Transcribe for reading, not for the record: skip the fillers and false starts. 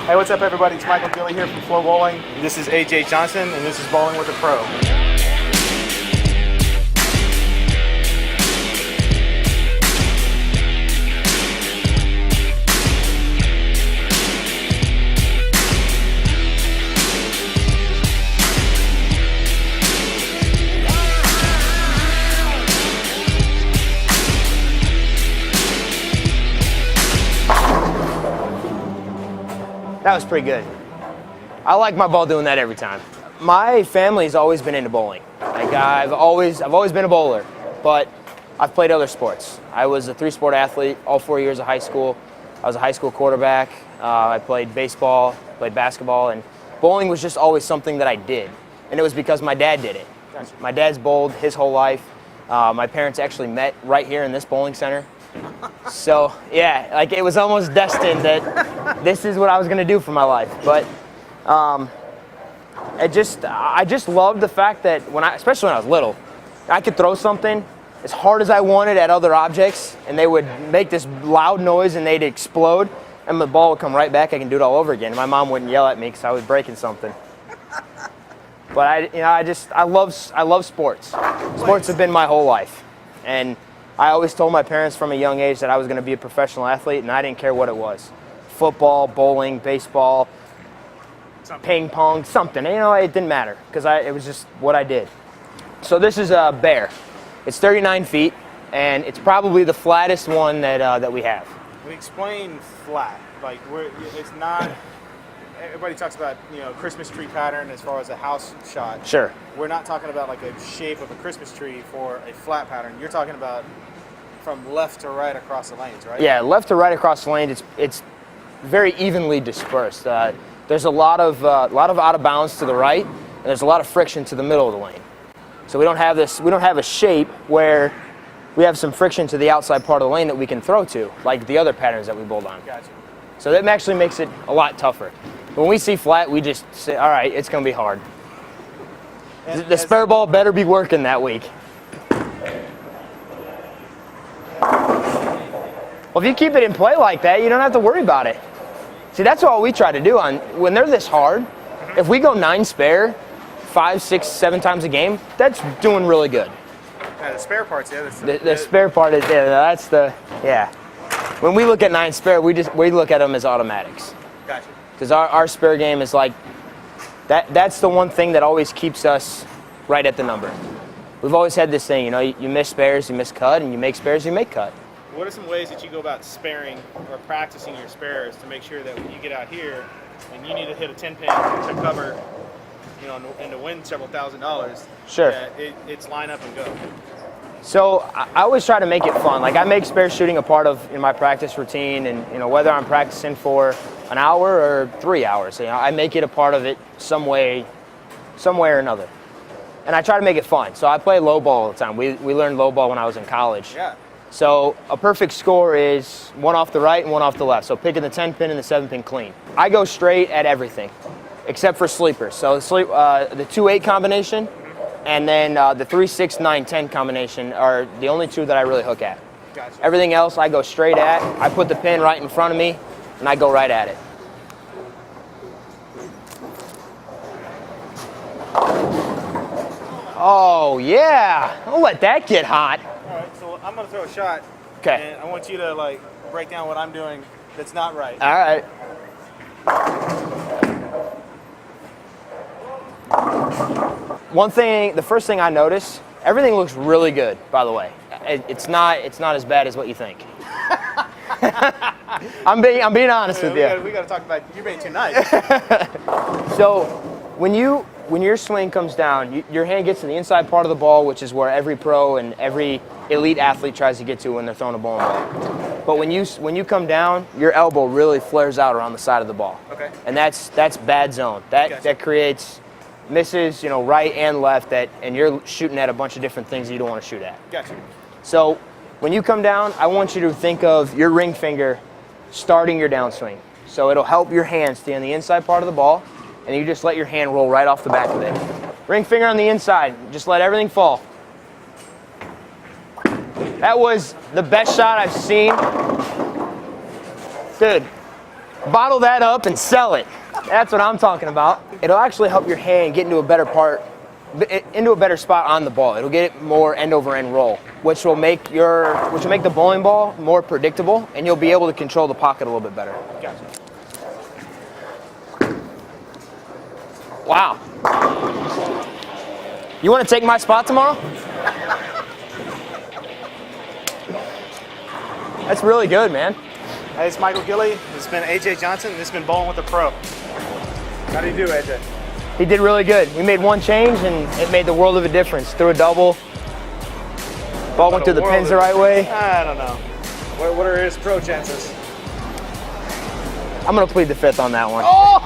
Hey, what's up, everybody? It's Michael Gilley here from FloBowling. This is AJ Johnson, and this is Bowling with a Pro. That was pretty good. I like my ball doing that every time. My family's always been into bowling. Like I've always been a bowler, but I've played other sports. I was a 3-sport athlete all 4 years of high school. I was a high school quarterback. I played baseball, played basketball, and bowling was just always something that I did. And it was because my dad did it. Gotcha. My dad's bowled his whole life. My parents actually met right here in this bowling center. So yeah, like it was almost destined that this is what I was gonna do for my life. But I just loved the fact that especially when I was little, I could throw something as hard as I wanted at other objects, and they would make this loud noise and they'd explode, and the ball would come right back. I can do it all over again. And my mom wouldn't yell at me because I was breaking something. But I love sports. Sports have been my whole life, and I always told my parents from a young age that I was going to be a professional athlete, and I didn't care what it was. Football, bowling, baseball, ping pong, something. It didn't matter because it was just what I did. So this is a bear. It's 39 feet, and it's probably the flattest one that we have. We explain flat. Like it's not. Everybody talks about Christmas tree pattern as far as a house shot. Sure. We're not talking about like a shape of a Christmas tree for a flat pattern. You're talking about from left to right across the lanes, right? Yeah, left to right across the lane. It's very evenly dispersed. There's a lot of out of bounds to the right, and there's a lot of friction to the middle of the lane. So we don't have this. We don't have a shape where we have some friction to the outside part of the lane that we can throw to, like the other patterns that we bowled on. Gotcha. So that actually makes it a lot tougher. When we see flat, we just say, all right, it's going to be hard. The spare ball better be working that week. Well, if you keep it in play like that, you don't have to worry about it. See, that's all we try to do. When they're this hard, if we go 9 spare, 5, 6, 7 times a game, that's doing really good. Yeah, the spare part's the spare part is yeah. When we look at 9 spare, we look at them as automatics. Gotcha. Because our spare game is like, that's the one thing that always keeps us right at the number. We've always had this thing, you miss spares, you miss cut, and you make spares, you make cut. What are some ways that you go about sparing or practicing your spares to make sure that when you get out here and you need to hit a 10-pin to cover, and to win several $1,000s, sure, that it's line up and go? So I always try to make it fun. Like I make spare shooting a part of my practice routine, and whether I'm practicing for an hour or 3 hours, I make it a part of it some way or another. And I try to make it fun. So I play low ball all the time. We learned low ball when I was in college. Yeah. So a perfect score is 1 off the right and 1 off the left. So picking the 10-pin and the 7-pin clean. I go straight at everything, except for sleepers. So the 2-8 combination, and then the 3, 6, 9, 10 combination are the only two that I really hook at. Gotcha. Everything else I go straight at. I put the pin right in front of me, and I go right at it. Oh yeah! Don't let that get hot. All right, so I'm gonna throw a shot. Okay. And I want you to break down what I'm doing that's not right. All right. The first thing I notice, everything looks really good, by the way. It's not as bad as what you think. I'm being honest with you. We got to talk about you being too nice. So when your swing comes down, your hand gets to the inside part of the ball, which is where every pro and every elite athlete tries to get to when they're throwing a bowling ball. But when you come down, your elbow really flares out around the side of the ball. Okay. And that's bad zone. That creates misses, right and left, and you're shooting at a bunch of different things that you don't want to shoot at. Gotcha. So when you come down, I want you to think of your ring finger starting your downswing. So it'll help your hand stay on the inside part of the ball, and you just let your hand roll right off the back of it. Ring finger on the inside, just let everything fall. That was the best shot I've seen. Dude, Bottle that up and sell it. That's what I'm talking about. It'll actually help your hand get into a better spot on the ball. It'll get it more end over end roll, which will make the bowling ball more predictable, and you'll be able to control the pocket a little bit better. Gotcha. Wow. You want to take my spot tomorrow? That's really good, man. Hey, it's Michael Gilley. It's been AJ Johnson. This has been Bowling with a Pro. How do you do, AJ? He did really good. We made one change, and it made the world of a difference. Threw a double. Ball went through the pins the right way. I don't know. What are his pro chances? I'm going to plead the fifth on that one. Oh!